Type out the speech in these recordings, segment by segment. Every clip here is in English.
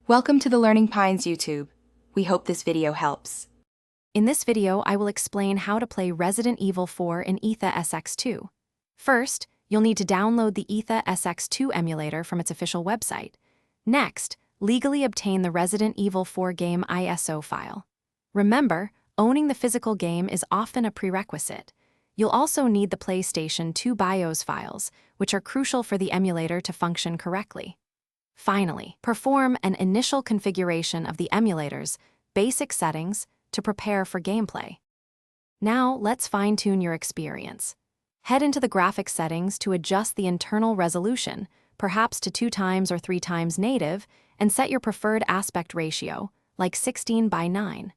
Welcome to the Learning Pines YouTube. We hope this video helps. In this video, I will explain how to play Resident Evil 4 in Ather X2. First, you'll need to download the Ather X2 emulator from its official website. Next, legally obtain the Resident Evil 4 game ISO file. Remember, owning the physical game is often a prerequisite. You'll also need the PlayStation 2 BIOS files, which are crucial for the emulator to function correctly. Finally, perform an initial configuration of the emulator's basic settings to prepare for gameplay. Now, let's fine-tune your experience. Head into the graphics settings to adjust the internal resolution, perhaps to 2x or 3x native, and set your preferred aspect ratio, like 16:9.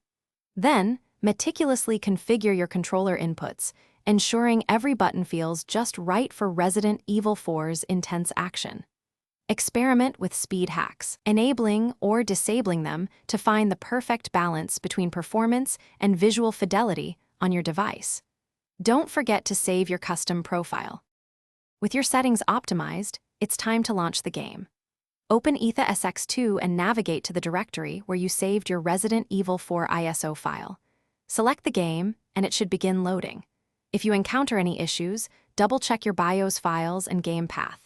Then, meticulously configure your controller inputs, ensuring every button feels just right for Resident Evil 4's intense action. Experiment with speed hacks, enabling or disabling them to find the perfect balance between performance and visual fidelity on your device. Don't forget to save your custom profile. With your settings optimized, it's time to launch the game. Open Ather X2 and navigate to the directory where you saved your Resident Evil 4 ISO file. Select the game, and it should begin loading. If you encounter any issues, double-check your BIOS files and game path.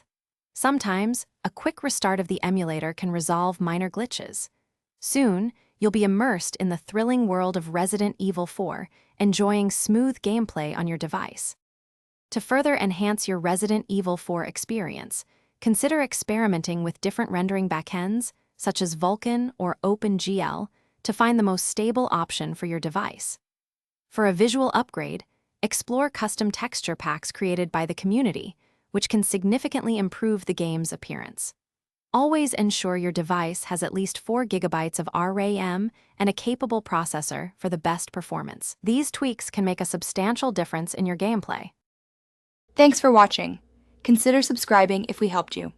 Sometimes, a quick restart of the emulator can resolve minor glitches. Soon, you'll be immersed in the thrilling world of Resident Evil 4, enjoying smooth gameplay on your device. To further enhance your Resident Evil 4 experience, consider experimenting with different rendering backends, such as Vulkan or OpenGL, to find the most stable option for your device. For a visual upgrade, explore custom texture packs created by the community, which can significantly improve the game's appearance. Always ensure your device has at least 4 GB of RAM and a capable processor for the best performance. These tweaks can make a substantial difference in your gameplay. Thanks for watching. Consider subscribing if we helped you.